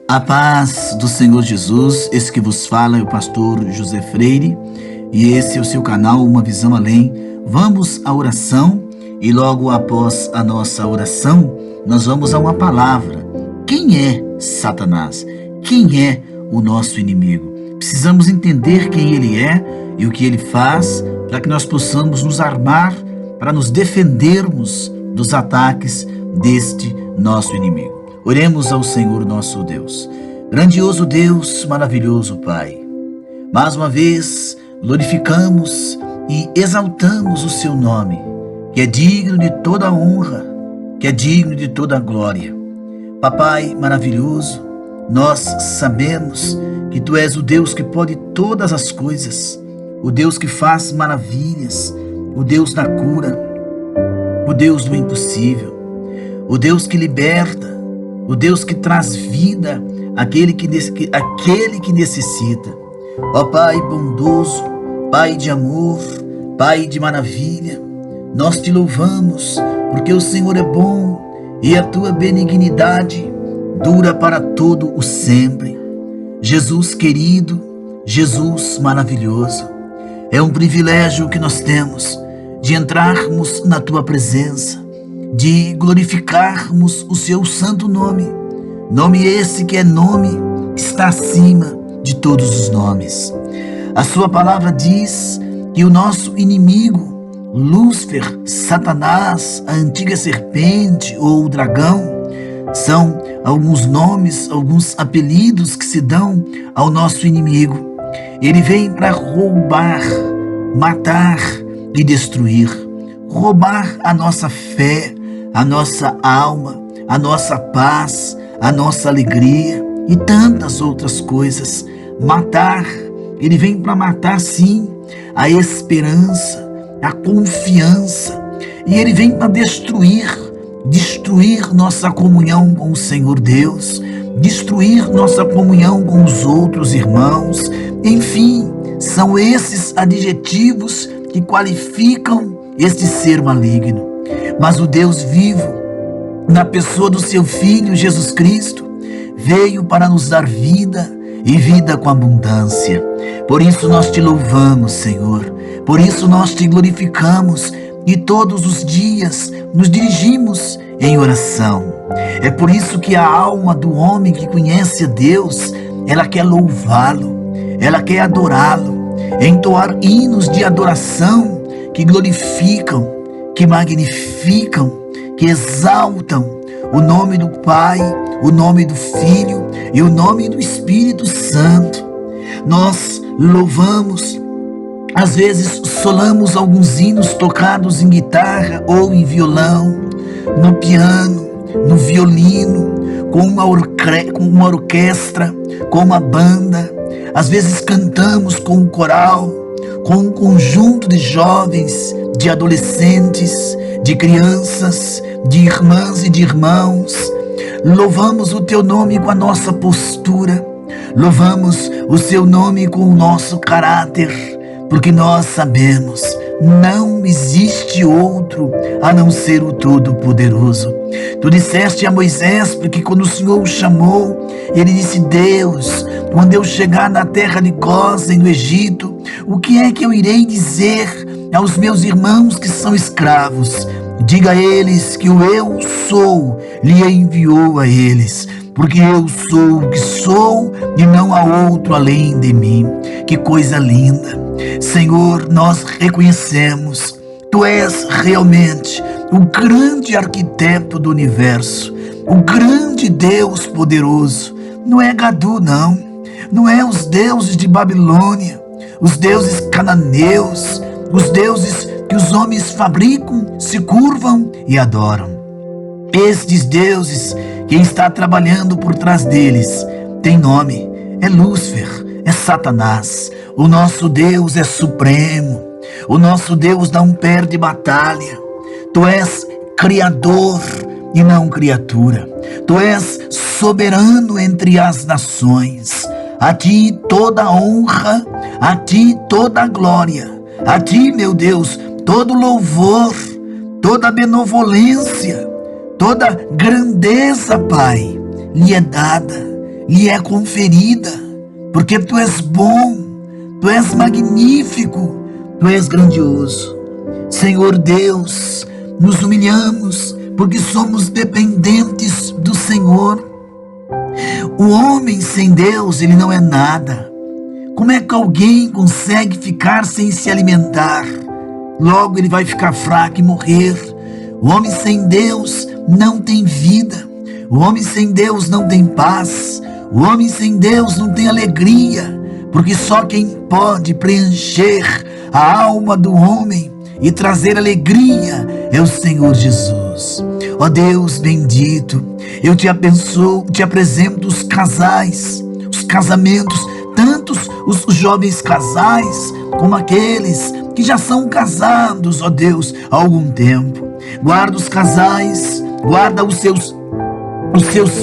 A paz do Senhor Jesus, esse que vos fala é o pastor José Freire e esse é o seu canal Uma Visão Além. Vamos à oração e logo após a nossa oração nós vamos a uma palavra. Quem é Satanás? Quem é o nosso inimigo? Precisamos entender quem ele é e o que ele faz para que nós possamos nos armar para nos defendermos dos ataques deste nosso inimigo. Oremos ao Senhor nosso Deus. Grandioso Deus, maravilhoso Pai. Mais uma vez, glorificamos e exaltamos o seu nome, que é digno de toda honra, que é digno de toda glória. Papai maravilhoso, nós sabemos que Tu és o Deus que pode todas as coisas, o Deus que faz maravilhas, o Deus da cura, o Deus do impossível, o Deus que liberta, o Deus que traz vida àquele que necessita. Ó Pai bondoso, Pai de amor, Pai de maravilha, nós Te louvamos porque o Senhor é bom e a Tua benignidade dura para todo o sempre. Jesus querido, Jesus maravilhoso, é um privilégio que nós temos de entrarmos na Tua presença, de glorificarmos o Seu santo nome, nome esse que é nome que está acima de todos os nomes. A Sua palavra diz que o nosso inimigo, Lúcifer, Satanás, a antiga serpente ou o dragão, são alguns nomes, alguns apelidos que se dão ao nosso inimigo. Ele vem para roubar, matar e destruir, roubar a nossa fé, a nossa alma, a nossa paz, a nossa alegria e tantas outras coisas. Matar, ele vem para matar sim a esperança, a confiança, e ele vem para destruir nossa comunhão com o Senhor Deus, destruir nossa comunhão com os outros irmãos. Enfim, são esses adjetivos que qualificam este ser maligno. Mas o Deus vivo, na pessoa do seu Filho Jesus Cristo, veio para nos dar vida e vida com abundância. Por isso nós Te louvamos, Senhor. Por isso nós Te glorificamos e todos os dias nos dirigimos em oração. É por isso que a alma do homem que conhece a Deus, ela quer louvá-lo, ela quer adorá-lo, entoar hinos de adoração que glorificam, que magnificam, que exaltam o nome do Pai, o nome do Filho e o nome do Espírito Santo. Nós louvamos, às vezes solamos alguns hinos tocados em guitarra ou em violão, no piano, no violino, com uma orquestra, com uma banda. Às vezes cantamos com um coral, com um conjunto de jovens, de adolescentes, de crianças, de irmãs e de irmãos. Louvamos o Teu nome com a nossa postura, louvamos o Seu nome com o nosso caráter, porque nós sabemos, não existe outro a não ser o Todo-Poderoso. Tu disseste a Moisés, porque quando o Senhor o chamou, ele disse: Deus, quando eu chegar na terra de Gósen, no Egito, o que é que eu irei dizer aos meus irmãos que são escravos? Diga a eles que o Eu Sou lhe enviou a eles, porque eu sou o que sou e não há outro além de mim. Que coisa linda! Senhor, nós reconhecemos, Tu és realmente o grande arquiteto do universo, o grande Deus poderoso. Não é Gadu, não é os deuses de Babilônia, os deuses cananeus, os deuses que os homens fabricam, se curvam e adoram. Estes deuses, quem está trabalhando por trás deles, tem nome, é Lúcifer, é Satanás. O nosso Deus é supremo, o nosso Deus não perde batalha. Tu és Criador e não criatura. Tu és soberano entre as nações. A Ti toda honra, a Ti toda glória. A Ti, meu Deus, todo louvor, toda benevolência, toda grandeza, Pai, lhe é dada, lhe é conferida, porque Tu és bom, Tu és magnífico, Tu és grandioso. Senhor Deus, nos humilhamos, porque somos dependentes do Senhor. O homem sem Deus, ele não é nada. Como é que alguém consegue ficar sem se alimentar? Logo ele vai ficar fraco e morrer. O homem sem Deus não tem vida. O homem sem Deus não tem paz. O homem sem Deus não tem alegria. Porque só quem pode preencher a alma do homem e trazer alegria é o Senhor Jesus. Ó Deus bendito, eu te abençoo, te apresento os casais, os casamentos, tantos os jovens casais, como aqueles que já são casados, ó Deus, há algum tempo. Guarda os casais, guarda os seus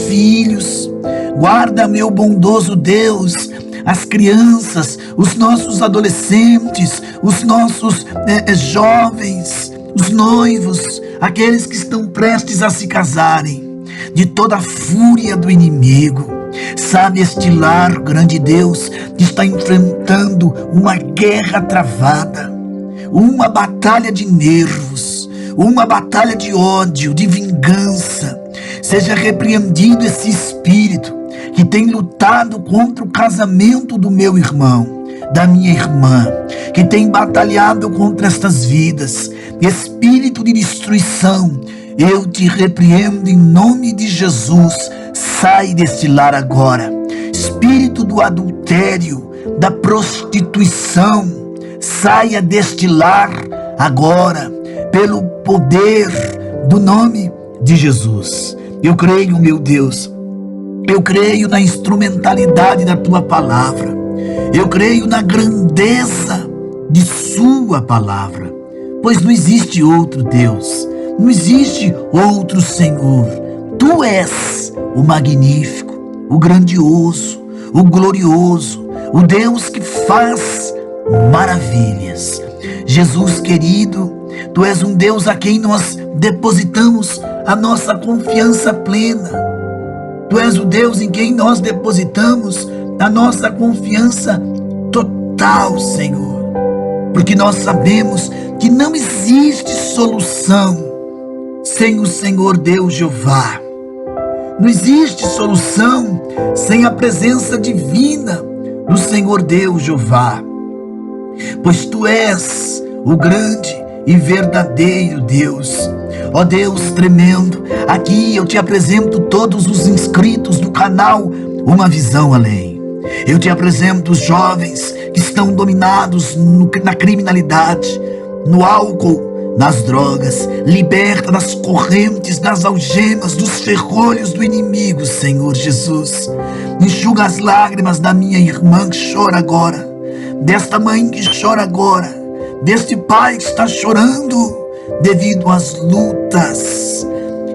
filhos, guarda, meu bondoso Deus, as crianças, os nossos adolescentes, os nossos jovens, os noivos, aqueles que estão prestes a se casarem, de toda a fúria do inimigo. Sabe, este lar, grande Deus, que está enfrentando uma guerra travada, uma batalha de nervos, uma batalha de ódio, de vingança. Seja repreendido esse espírito que tem lutado contra o casamento do meu irmão, da minha irmã, que tem batalhado contra estas vidas. Espírito de destruição, eu te repreendo em nome de Jesus. Sai deste lar agora. Espírito do adultério, da prostituição, saia deste lar agora, pelo poder do nome de Jesus. Eu creio, meu Deus, eu creio na instrumentalidade da Tua palavra. Eu creio na grandeza de Sua palavra, pois não existe outro Deus, não existe outro Senhor. Tu és o magnífico, o grandioso, o glorioso, o Deus que faz maravilhas. Jesus querido, Tu és um Deus a quem nós depositamos a nossa confiança plena. Tu és o Deus em quem nós depositamos a nossa confiança total, Senhor. Porque nós sabemos que não existe solução sem o Senhor Deus Jeová. Não existe solução sem a presença divina do Senhor Deus Jeová. Pois Tu és o grande e verdadeiro Deus. Ó Deus tremendo, aqui eu te apresento todos os inscritos do canal Uma Visão Além. Eu te apresento os jovens que estão dominados na criminalidade, no álcool, nas drogas. Liberta das correntes, das algemas, dos ferrolhos do inimigo, Senhor Jesus. Enxuga as lágrimas da minha irmã que chora agora, desta mãe que chora agora, deste pai que está chorando devido às lutas.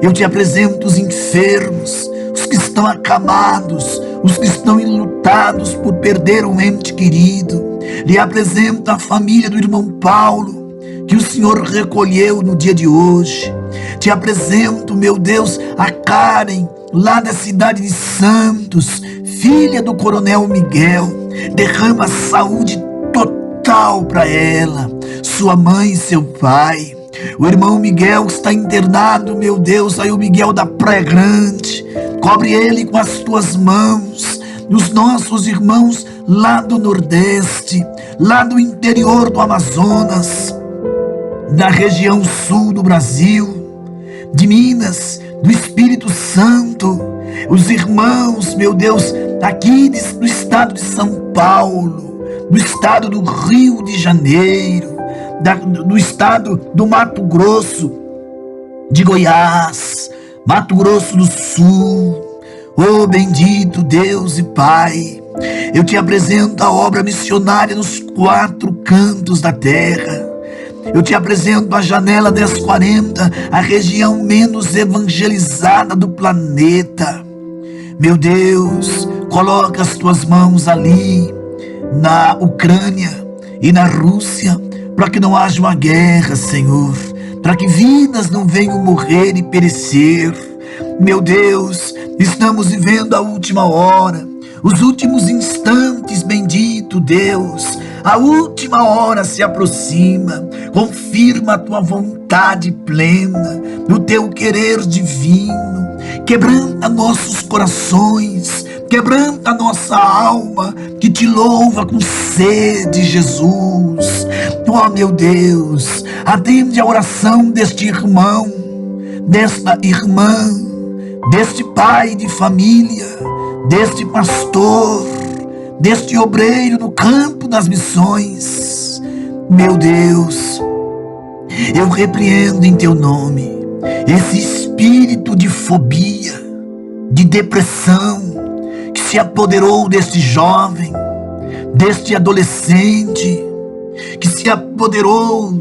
Eu te apresento os enfermos, os que estão acamados, os que estão enlutados por perder um ente querido. Lhe apresento a família do irmão Paulo, que o Senhor recolheu no dia de hoje. Te apresento, meu Deus, a Karen, lá da cidade de Santos, filha do coronel Miguel. Derrama saúde total para ela, sua mãe e seu pai. O irmão Miguel está internado, meu Deus, aí o Miguel da Praia Grande. Cobre ele com as Tuas mãos. Os nossos irmãos lá do Nordeste, lá do interior do Amazonas, da região sul do Brasil, de Minas, do Espírito Santo, os irmãos, meu Deus, aqui do estado de São Paulo, do estado do Rio de Janeiro, do estado do Mato Grosso, de Goiás, Mato Grosso do Sul. Oh bendito Deus e Pai, eu te apresento a obra missionária nos 4 cantos da terra. Eu te apresento a janela 1040, a região menos evangelizada do planeta. Meu Deus, coloca as Tuas mãos ali, na Ucrânia e na Rússia, para que não haja uma guerra, Senhor. para que vidas não venham morrer e perecer. Meu Deus, estamos vivendo a última hora, os últimos instantes, bendito Deus. A última hora se aproxima. Confirma a tua vontade plena, o teu querer divino. Quebranta nossos corações, quebranta nossa alma, que te louva com sede, Jesus. Oh, meu Deus, atende a oração deste irmão, desta irmã, deste pai de família, deste pastor, deste obreiro no campo das missões. Meu Deus, eu repreendo em teu nome esse espírito de fobia, de depressão, que se apoderou deste jovem, deste adolescente, que se apoderou,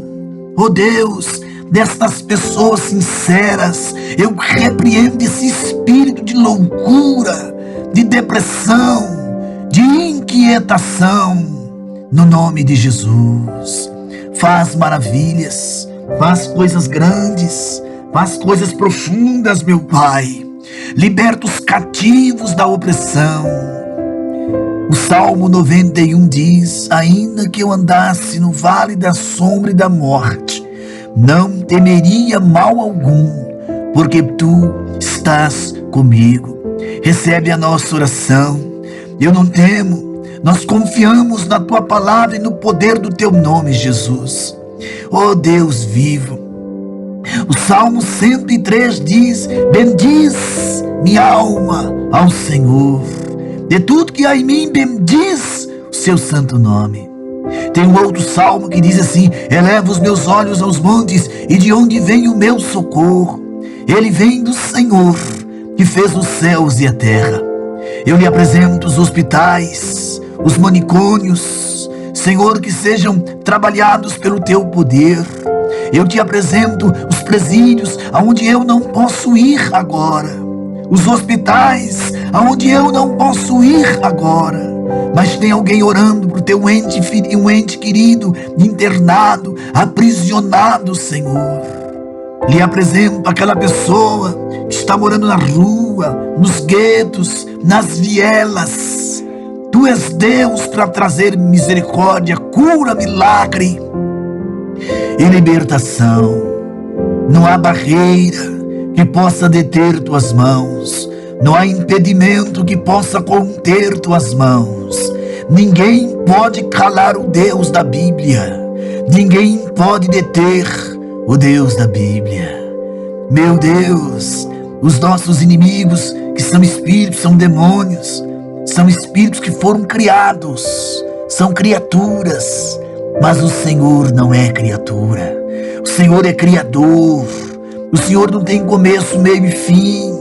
oh Deus, destas pessoas sinceras. Eu repreendo esse espírito de loucura, de depressão, de inquietação, no nome de Jesus. Faz maravilhas, faz coisas grandes, faz coisas profundas, meu Pai. Liberta os cativos da opressão. O Salmo 91 diz: ainda que eu andasse no vale da sombra e da morte, não temeria mal algum, porque tu estás comigo. Recebe a nossa oração. Eu não temo, nós confiamos na tua palavra e no poder do teu nome, Jesus. Oh Deus vivo, o Salmo 103 diz: bendiz minha alma ao Senhor, de tudo que há em mim bendiz o seu santo nome. Tem um outro salmo que diz assim: eleva os meus olhos aos montes, e de onde vem o meu socorro? Ele vem do Senhor, que fez os céus e a terra. Eu lhe apresento os hospitais, os manicômios, Senhor, que sejam trabalhados pelo teu poder. Eu te apresento os presídios aonde eu não posso ir agora, os hospitais aonde eu não posso ir agora, mas tem alguém orando por teu um ente querido, internado, aprisionado, Senhor. Lhe apresento aquela pessoa que está morando na rua, nos guetos, nas vielas. Tu és Deus para trazer misericórdia, cura, milagre e libertação. Não há barreira que possa deter tuas mãos. Não há impedimento que possa conter tuas mãos. Ninguém pode calar o Deus da Bíblia. Ninguém pode deter o Deus da Bíblia. Meu Deus, os nossos inimigos, que são espíritos, são demônios, são espíritos que foram criados, são criaturas, mas o Senhor não é criatura. O Senhor é criador. O Senhor não tem começo, meio e fim.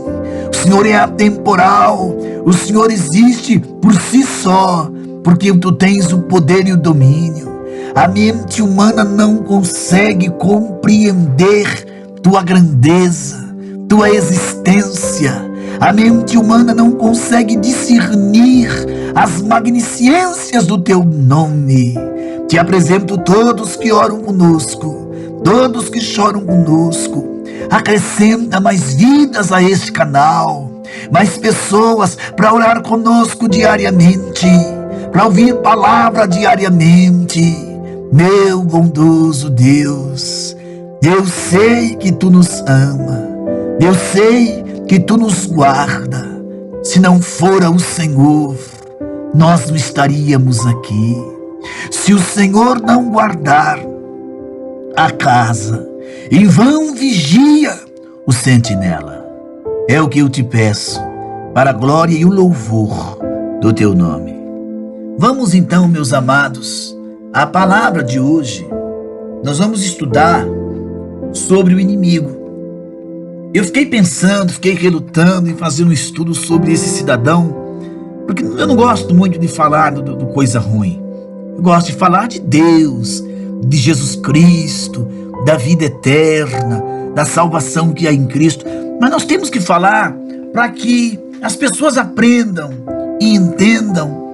O Senhor é atemporal. O Senhor existe por si só, porque tu tens o poder e o domínio. A mente humana não consegue compreender tua grandeza, tua existência. A mente humana não consegue discernir as magnificências do teu nome. Te apresento todos que oram conosco, todos que choram conosco. Acrescenta mais vidas a este canal, mais pessoas para orar conosco diariamente, para ouvir palavra diariamente. Meu bondoso Deus, eu sei que tu nos ama, eu sei que tu nos guarda. Se não fora o Senhor, nós não estaríamos aqui. Se o Senhor não guardar a casa, em vão vigia o sentinela. É o que eu te peço, para a glória e o louvor do teu nome. Vamos então, meus amados, à palavra de hoje. Nós vamos estudar sobre o inimigo. Eu fiquei pensando, fiquei relutando em fazer um estudo sobre esse cidadão, porque eu não gosto muito de falar do coisa ruim. Eu gosto de falar de Deus, de Jesus Cristo, da vida eterna, da salvação que há em Cristo. Mas nós temos que falar para que as pessoas aprendam e entendam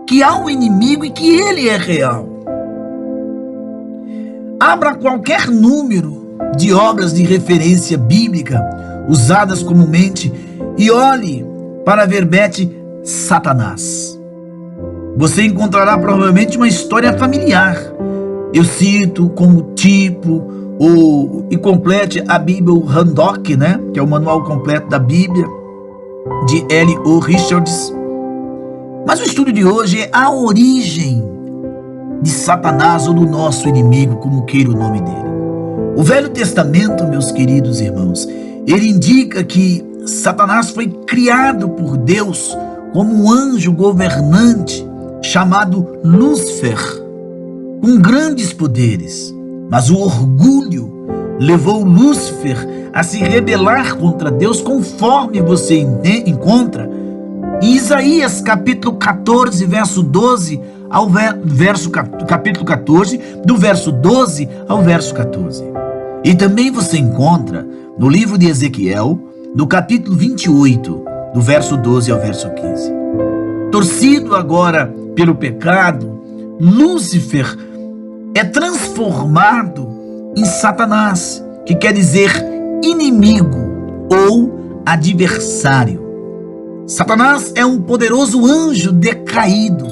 que há um inimigo e que ele é real. Abra qualquer número de obras de referência bíblica usadas comumente e olhe para a verbete Satanás. Você encontrará provavelmente uma história familiar. Eu cito como tipo e complete a Bíblia Handock, né? Que é o manual completo da Bíblia, de L.O. Richards. Mas o estudo de hoje é a origem de Satanás ou do nosso inimigo, como queira o nome dele. O Velho Testamento, meus queridos irmãos, ele indica que Satanás foi criado por Deus como um anjo governante chamado Lúcifer, com grandes poderes. Mas o orgulho levou Lúcifer a se rebelar contra Deus, conforme você encontra em Isaías capítulo 14, verso 12 ao capítulo 14, do verso 12 ao verso 14. E também você encontra no livro de Ezequiel, no capítulo 28, do verso 12 ao verso 15. Torcido agora pelo pecado, Lúcifer é transformado em Satanás, que quer dizer inimigo ou adversário. Satanás é um poderoso anjo decaído,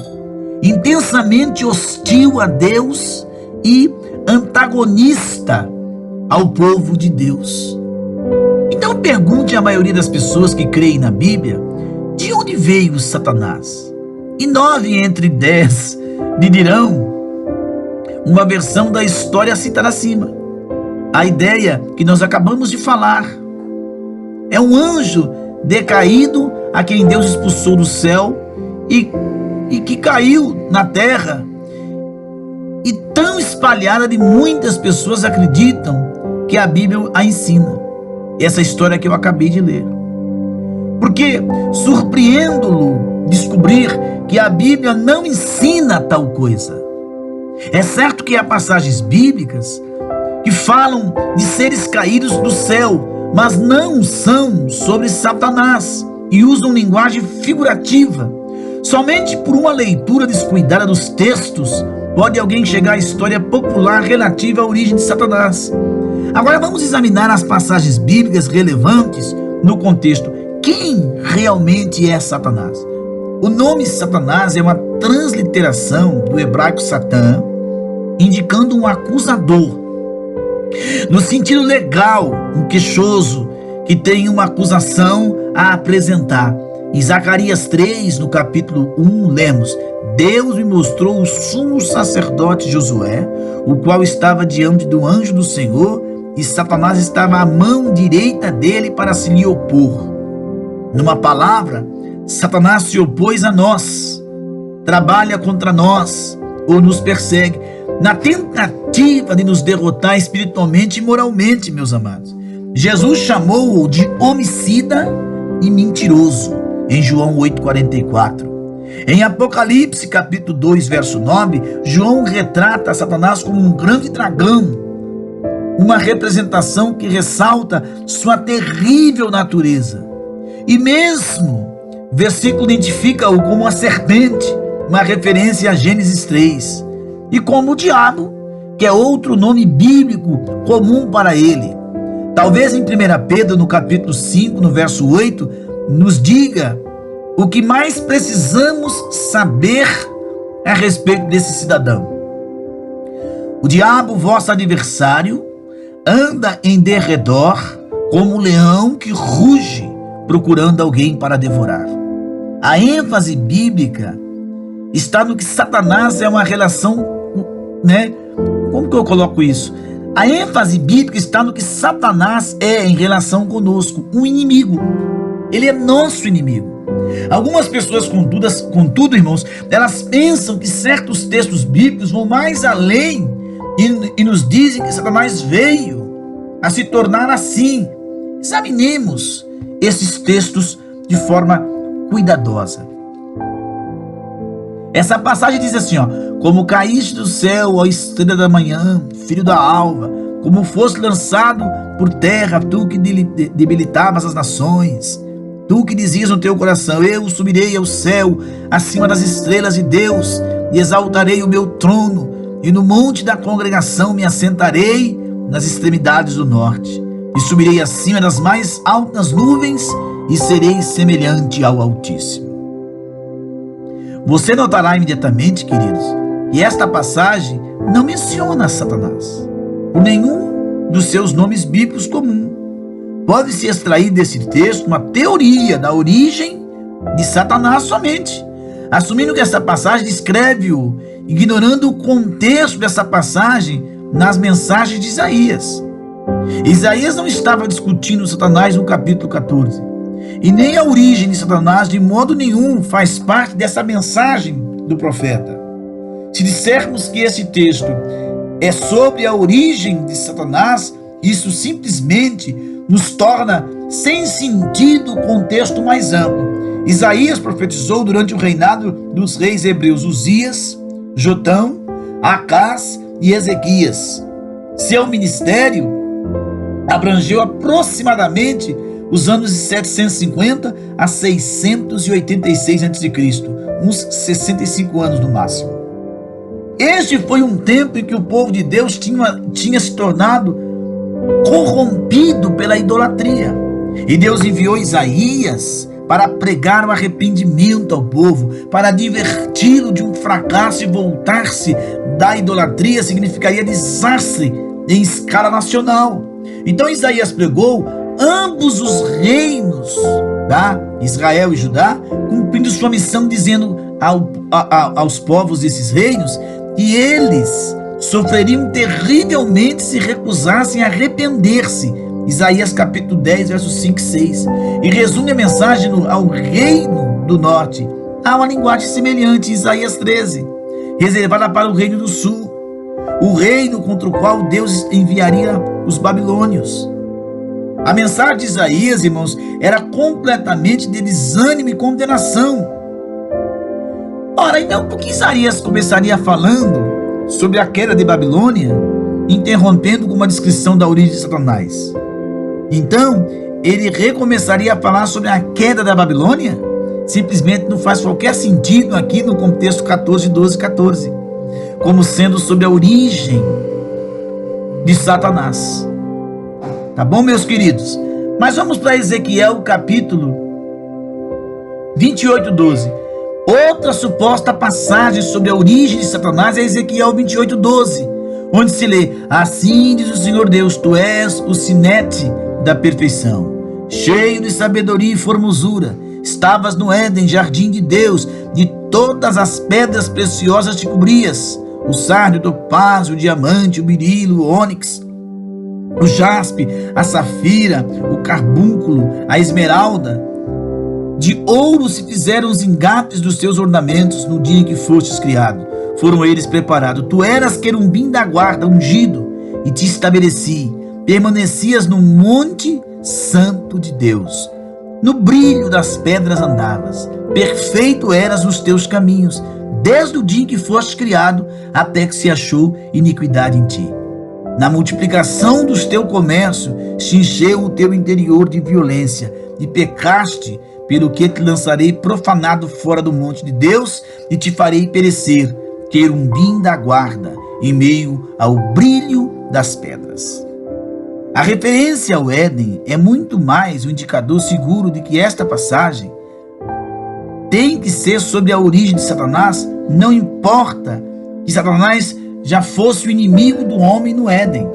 intensamente hostil a Deus e antagonista ao povo de Deus. Então pergunte à maioria das pessoas que creem na Bíblia, de onde veio Satanás? E 9 entre 10 lhe dirão uma versão da história citada acima. A ideia que nós acabamos de falar é um anjo decaído a quem Deus expulsou do céu e que caiu na terra, e tão espalhada de muitas pessoas acreditam que a Bíblia a ensina. Essa história que eu acabei de ler. Porque surpreendo-lo descobrir que a Bíblia não ensina tal coisa. É certo que há passagens bíblicas que falam de seres caídos do céu, mas não são sobre Satanás e usam linguagem figurativa. Somente por uma leitura descuidada dos textos pode alguém chegar à história popular relativa à origem de Satanás. Agora vamos examinar as passagens bíblicas relevantes no contexto. Quem realmente é Satanás? O nome Satanás é uma transliteração do hebraico Satã, indicando um acusador. No sentido legal, um queixoso que tem uma acusação a apresentar. Em Zacarias 3, no capítulo 1, lemos: Deus me mostrou o sumo sacerdote Josué, o qual estava diante do anjo do Senhor, e Satanás estava à mão direita dele para se lhe opor. Numa palavra, Satanás se opôs a nós, trabalha contra nós ou nos persegue, na tentativa de nos derrotar espiritualmente e moralmente, meus amados. Jesus chamou-o de homicida e mentiroso, em João 8,44. Em Apocalipse, capítulo 2, verso 9, João retrata Satanás como um grande dragão, uma representação que ressalta sua terrível natureza. E mesmo, versículo identifica-o como a serpente, uma referência a Gênesis 3, e como o diabo, que é outro nome bíblico comum para ele. Talvez em 1 Pedro, no capítulo 5, no verso 8, nos diga o que mais precisamos saber a respeito desse cidadão. O diabo, vosso adversário, anda em derredor como um leão que ruge, procurando alguém para devorar. A ênfase bíblica está no que Satanás é uma relação, né? Como que eu coloco isso? A ênfase bíblica está no que Satanás é em relação conosco, um inimigo. Ele é nosso inimigo. Algumas pessoas, contudo, irmãos, elas pensam que certos textos bíblicos vão mais além e nos dizem que Satanás veio a se tornar assim. Examinemos esses textos de forma cuidadosa. Essa passagem diz assim, como caíste do céu, ó estrela da manhã, filho da alva, como foste lançado por terra, tu que debilitavas as nações, tu que dizias no teu coração, eu subirei ao céu, acima das estrelas de Deus, e exaltarei o meu trono, e no monte da congregação me assentarei nas extremidades do norte, e subirei acima das mais altas nuvens, e serei semelhante ao Altíssimo. Você notará imediatamente, queridos, que esta passagem não menciona Satanás por nenhum dos seus nomes bíblicos comuns. Pode-se extrair desse texto uma teoria da origem de Satanás somente, assumindo que essa passagem descreve-o, ignorando o contexto dessa passagem nas mensagens de Isaías. Isaías não estava discutindo Satanás no capítulo 14, e nem a origem de Satanás de modo nenhum faz parte dessa mensagem do profeta. Se dissermos que esse texto é sobre a origem de Satanás, isso simplesmente nos torna sem sentido o contexto mais amplo. Isaías profetizou durante o reinado dos reis hebreus Uzias, Jotão, Acás e Ezequias. Seu ministério abrangeu aproximadamente os anos de 750 a 686 a.C., uns 65 anos no máximo. Este foi um tempo em que o povo de Deus tinha se tornado corrompido pela idolatria. E Deus enviou Isaías para pregar o arrependimento ao povo, para adverti-lo de um fracasso, e voltar-se da idolatria significaria desastre em escala nacional. Então Isaías pregou ambos os reinos, Israel e Judá, cumprindo sua missão, dizendo aos povos desses reinos que eles sofreriam terrivelmente se recusassem a arrepender-se. Isaías capítulo 10, versos 5 e 6. E resume a mensagem ao reino do norte. Há uma linguagem semelhante em Isaías 13, reservada para o reino do sul, o reino contra o qual Deus enviaria os babilônios. A mensagem de Isaías, irmãos, era completamente de desânimo e condenação. Ora, então por que Isaías começaria falando sobre a queda de Babilônia, interrompendo com uma descrição da origem de Satanás? Então, ele recomeçaria a falar sobre a queda da Babilônia? Simplesmente não faz qualquer sentido aqui no contexto 14, 12 e 14, como sendo sobre a origem de Satanás. Tá bom, meus queridos? Mas vamos para Ezequiel capítulo 28, 12. Outra suposta passagem sobre a origem de Satanás é Ezequiel 28, 12, onde se lê: assim diz o Senhor Deus, tu és o sinete da perfeição, cheio de sabedoria e formosura, estavas no Éden, jardim de Deus, de todas as pedras preciosas te cobrias, o sardio, o topázio, o diamante, o berilo, o ônix, o jaspe, a safira, o carbúnculo, a esmeralda. De ouro se fizeram os engates dos teus ornamentos no dia em que fostes criado. Foram eles preparados. Tu eras querubim da guarda, ungido, e te estabeleci. Permanecias no monte santo de Deus. No brilho das pedras andavas. Perfeito eras nos teus caminhos, desde o dia em que fostes criado, até que se achou iniquidade em ti. Na multiplicação dos teu comércio, se encheu o teu interior de violência, e pecaste, pelo que te lançarei profanado fora do monte de Deus, e te farei perecer, querubim da guarda, em meio ao brilho das pedras. A referência ao Éden é muito mais um indicador seguro de que esta passagem tem que ser sobre a origem de Satanás. Não importa que Satanás já fosse o inimigo do homem no Éden.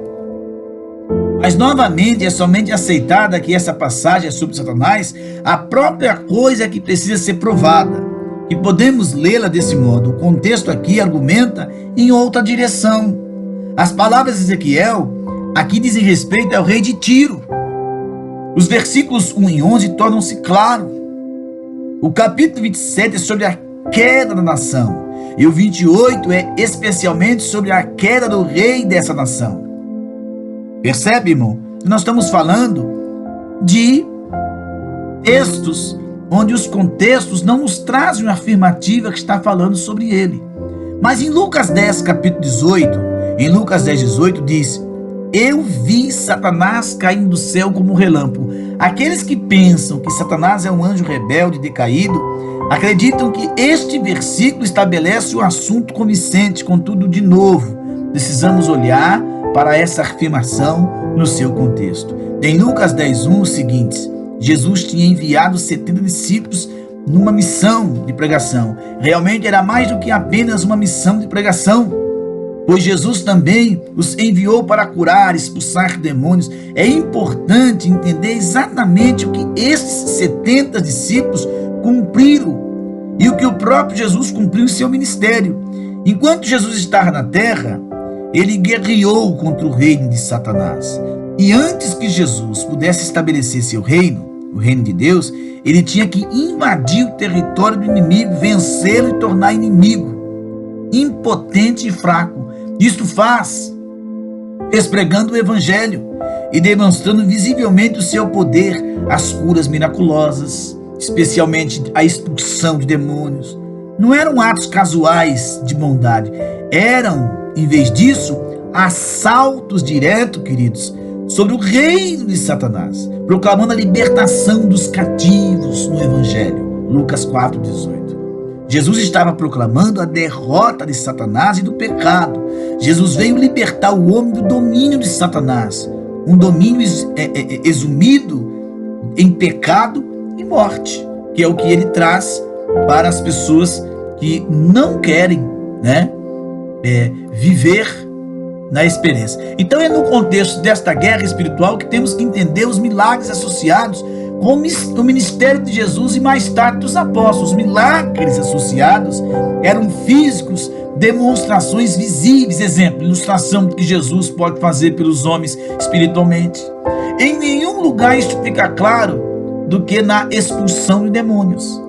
Mas novamente é somente aceitada que essa passagem é sobre Satanás a própria coisa que precisa ser provada. E podemos lê-la desse modo. O contexto aqui argumenta em outra direção. As palavras de Ezequiel aqui dizem respeito ao rei de Tiro. Os versículos 1 e 11 tornam-se claros. O capítulo 27 é sobre a queda da nação. E o 28 é especialmente sobre a queda do rei dessa nação. Percebe, irmão? Nós estamos falando de textos onde os contextos não nos trazem uma afirmativa que está falando sobre ele. Mas em Lucas 10, capítulo 18, em Lucas 10, 18 diz: eu vi Satanás caindo do céu como um relâmpago. Aqueles que pensam que Satanás é um anjo rebelde decaído, acreditam que este versículo estabelece o assunto convincente. Contudo, de novo, precisamos olhar para essa afirmação no seu contexto. Em Lucas 10:1, os seguintes: Jesus tinha enviado 70 discípulos numa missão de pregação. Realmente era mais do que apenas uma missão de pregação, pois Jesus também os enviou para curar, expulsar demônios. É importante entender exatamente o que esses 70 discípulos cumpriram e o que o próprio Jesus cumpriu em seu ministério. Enquanto Jesus estava na terra, ele guerreou contra o reino de Satanás. E antes que Jesus pudesse estabelecer seu reino, o reino de Deus, ele tinha que invadir o território do inimigo, vencê-lo e tornar inimigo impotente e fraco. Isto faz pregando o evangelho e demonstrando visivelmente o seu poder, as curas miraculosas, especialmente a expulsão de demônios. Não eram atos casuais de bondade, eram, em vez disso, assaltos diretos, queridos, sobre o reino de Satanás, proclamando a libertação dos cativos no evangelho. Lucas 4:18. Jesus estava proclamando a derrota de Satanás e do pecado. Jesus veio libertar o homem do domínio de Satanás, um domínio exumido em pecado e morte, que é o que ele traz para as pessoas que não querem, viver na experiência. Então é no contexto desta guerra espiritual que temos que entender os milagres associados com o ministério de Jesus e mais tarde dos apóstolos. Os milagres associados eram físicos, demonstrações visíveis, exemplo, ilustração que Jesus pode fazer pelos homens espiritualmente. Em nenhum lugar isso fica claro do que na expulsão de demônios.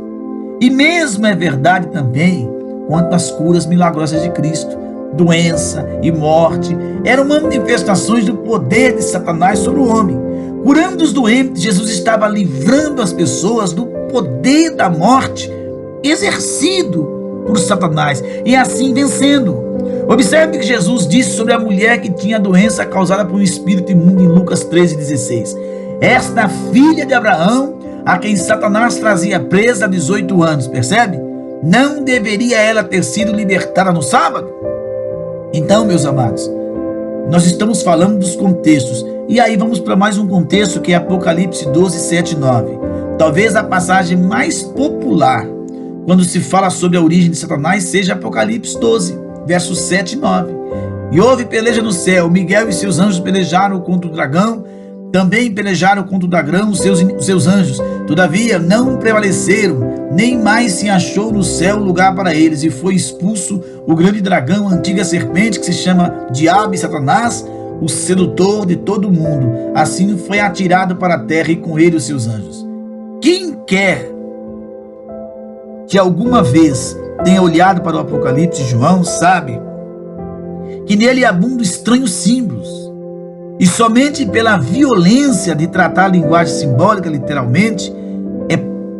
E mesmo é verdade também quanto às curas milagrosas de Cristo. Doença e morte eram manifestações do poder de Satanás sobre o homem. Curando os doentes, Jesus estava livrando as pessoas do poder da morte exercido por Satanás e assim vencendo. Observe que Jesus disse sobre a mulher que tinha a doença causada por um espírito imundo em Lucas 13:16. Esta filha de Abraão, a quem Satanás trazia presa há 18 anos, percebe? Não deveria ela ter sido libertada no sábado? Então, meus amados, nós estamos falando dos contextos. E aí vamos para mais um contexto, que é Apocalipse 12:7-9. Talvez a passagem mais popular quando se fala sobre a origem de Satanás seja Apocalipse 12, versos 7 e 9. E houve peleja no céu, Miguel e seus anjos pelejaram contra o dragão, também pelejaram contra o dragão os seus anjos. Todavia não prevaleceram, nem mais se achou no céu lugar para eles, e foi expulso o grande dragão, a antiga serpente, que se chama Diabo e Satanás, o sedutor de todo mundo. Assim foi atirado para a terra, e com ele os seus anjos. Quem quer que alguma vez tenha olhado para o Apocalipse de João, sabe que nele abundam estranhos símbolos. E somente pela violência de tratar a linguagem simbólica literalmente,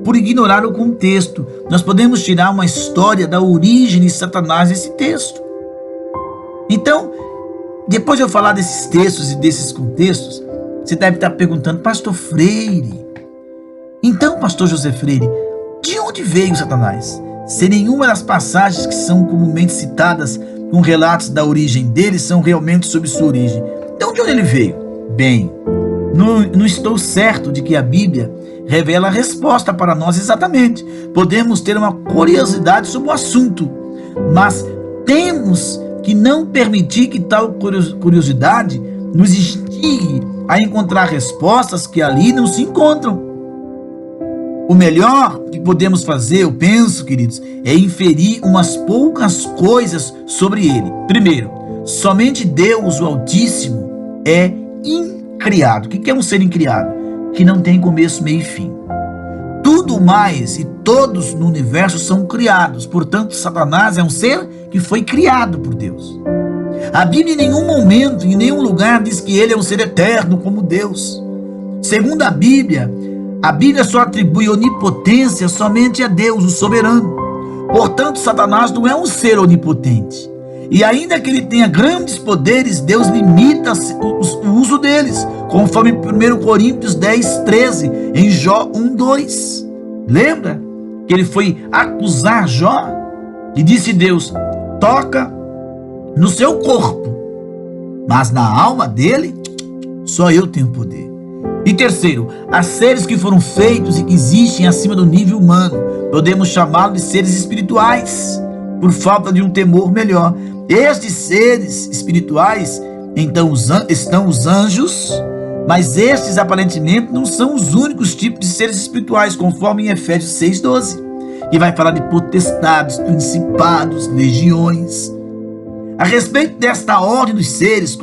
por ignorar o contexto, nós podemos tirar uma história da origem de Satanás desse texto. Então, depois de eu falar desses textos e desses contextos, você deve estar perguntando: pastor Freire, então, pastor José Freire, de onde veio Satanás? Se nenhuma das passagens que são comumente citadas com relatos da origem dele são realmente sobre sua origem. Então, de onde ele veio? Bem, não estou certo de que a Bíblia revela a resposta para nós exatamente. Podemos ter uma curiosidade sobre o assunto, mas temos que não permitir que tal curiosidade nos instigue a encontrar respostas que ali não se encontram. O melhor que podemos fazer, eu penso, queridos, é inferir umas poucas coisas sobre ele. Primeiro, somente Deus, o Altíssimo, é incriado. O que é um ser incriado? Que não tem começo, meio e fim. Tudo mais e todos no universo são criados. Portanto, Satanás é um ser que foi criado por Deus. A Bíblia em nenhum momento, em nenhum lugar diz que ele é um ser eterno como Deus. Segundo a Bíblia só atribui onipotência somente a Deus, o soberano. Portanto, Satanás não é um ser onipotente. E ainda que ele tenha grandes poderes, Deus limita o uso deles, conforme 1 Coríntios 10:13, em Jó 1:2. Lembra que ele foi acusar Jó? E disse Deus: toca no seu corpo, mas na alma dele, só eu tenho poder. E terceiro, há seres que foram feitos e que existem acima do nível humano. Podemos chamá-los de seres espirituais, por falta de um temor melhor. Estes seres espirituais, então, estão os anjos, mas estes aparentemente não são os únicos tipos de seres espirituais, conforme em Efésios 6,12, que vai falar de potestades, principados, legiões. A respeito desta ordem dos seres,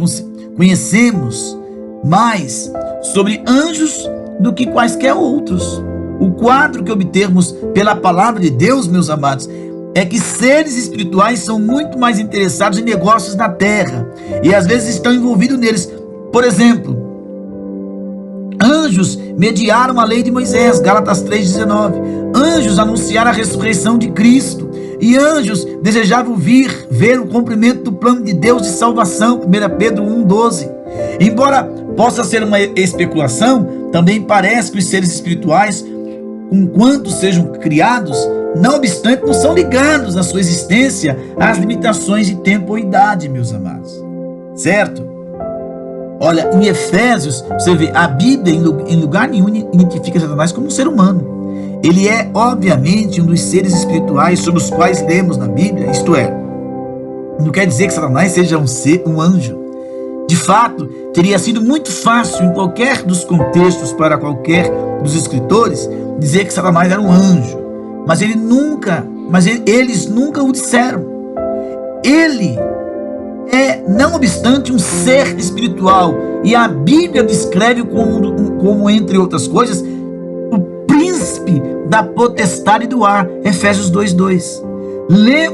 conhecemos mais sobre anjos do que quaisquer outros. O quadro que obtermos pela palavra de Deus, meus amados, é que seres espirituais são muito mais interessados em negócios na terra e às vezes estão envolvidos neles. Por exemplo, anjos mediaram a lei de Moisés, Gálatas 3,19. Anjos anunciaram a ressurreição de Cristo. E anjos desejavam ver o cumprimento do plano de Deus de salvação, 1 Pedro 1,12. Embora possa ser uma especulação, também parece que os seres espirituais, enquanto sejam criados, não obstante, não são ligados na sua existência às limitações de tempo ou idade, meus amados. Certo? Olha, em Efésios, você vê, a Bíblia em lugar nenhum identifica Satanás como um ser humano. Ele é, obviamente, um dos seres espirituais sobre os quais lemos na Bíblia, isto é, não quer dizer que Satanás seja um anjo. De fato, teria sido muito fácil em qualquer dos contextos para qualquer dos escritores dizer que Satanás era um anjo, mas eles nunca o disseram. Ele é, não obstante, um ser espiritual, e a Bíblia descreve como, entre outras coisas, o príncipe da potestade do ar, Efésios 2,2.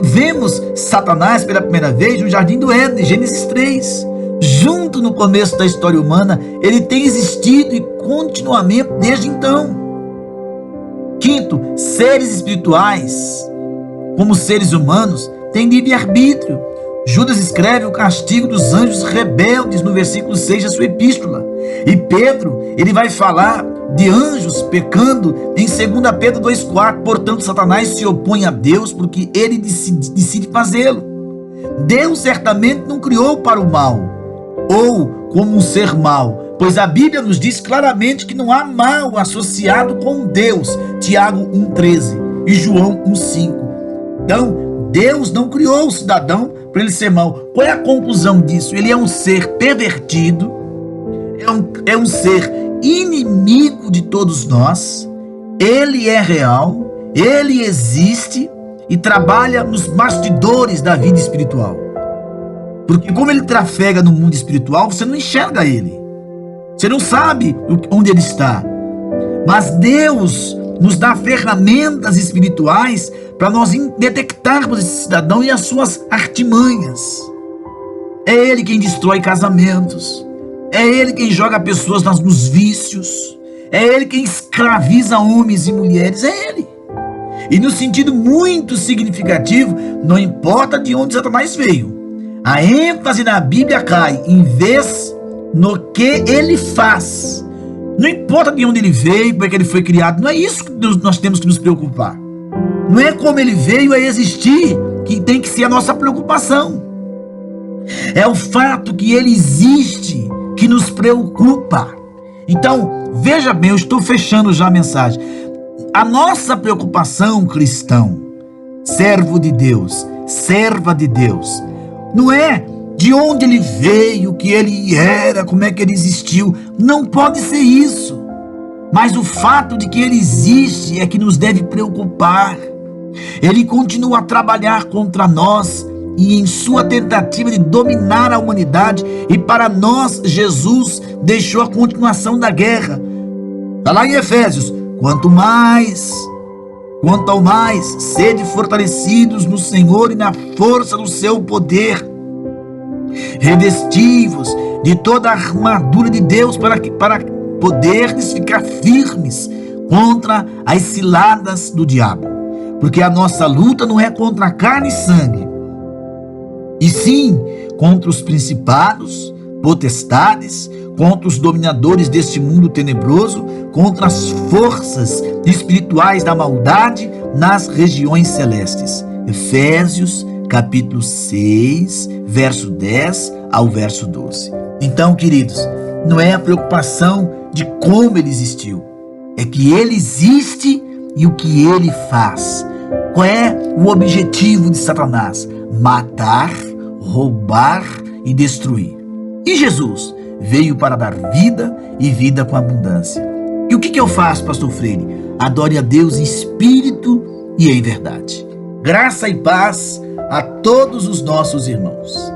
Vemos Satanás pela primeira vez no Jardim do Éden, Gênesis 3. Junto no começo da história humana, ele tem existido e continuamente desde então. Quinto, seres espirituais, como seres humanos, têm livre-arbítrio. Judas escreve o castigo dos anjos rebeldes no versículo 6 da sua epístola. E Pedro, ele vai falar de anjos pecando em 2 Pedro 2,4. Portanto, Satanás se opõe a Deus porque ele decide fazê-lo. Deus certamente não criou para o mal, ou como um ser mau, pois a Bíblia nos diz claramente que não há mal associado com Deus, Tiago 1,13 e João 1,5. Então, Deus não criou o cidadão para ele ser mau. Qual é a conclusão disso? Ele é um ser pervertido, é um ser inimigo de todos nós, ele é real, ele existe e trabalha nos bastidores da vida espiritual. Porque como ele trafega no mundo espiritual, você não enxerga ele. Você não sabe onde ele está. Mas Deus nos dá ferramentas espirituais para nós detectarmos esse cidadão e as suas artimanhas. É ele quem destrói casamentos. É ele quem joga pessoas nos vícios. É ele quem escraviza homens e mulheres. É ele. E no sentido muito significativo, não importa de onde Satanás veio, a ênfase na Bíblia cai em vez no que ele faz. Não importa de onde ele veio, como é que ele foi criado, não é isso que nós temos que nos preocupar. Não é como ele veio a existir que tem que ser a nossa preocupação. É o fato que ele existe que nos preocupa. Então, veja bem, eu estou fechando já a mensagem. A nossa preocupação, cristão, servo de Deus, serva de Deus, não é de onde ele veio, o que ele era, como é que ele existiu. Não pode ser isso. Mas o fato de que ele existe é que nos deve preocupar. Ele continua a trabalhar contra nós e em sua tentativa de dominar a humanidade. E para nós, Jesus deixou a continuação da guerra. Está lá em Efésios. Quanto ao mais, sede fortalecidos no Senhor e na força do seu poder. Revestivos de toda a armadura de Deus para poderdes ficar firmes contra as ciladas do diabo. Porque a nossa luta não é contra carne e sangue, e sim contra os principados, potestades, contra os dominadores deste mundo tenebroso, contra as forças espirituais da maldade nas regiões celestes. Efésios capítulo 6, verso 10 ao verso 12. Então, queridos, não é a preocupação de como ele existiu, é que ele existe e o que ele faz. Qual é o objetivo de Satanás? Matar, roubar e destruir. E Jesus veio para dar vida e vida com abundância. E o que eu faço, pastor Freire? Adore a Deus em espírito e em verdade. Graça e paz a todos os nossos irmãos.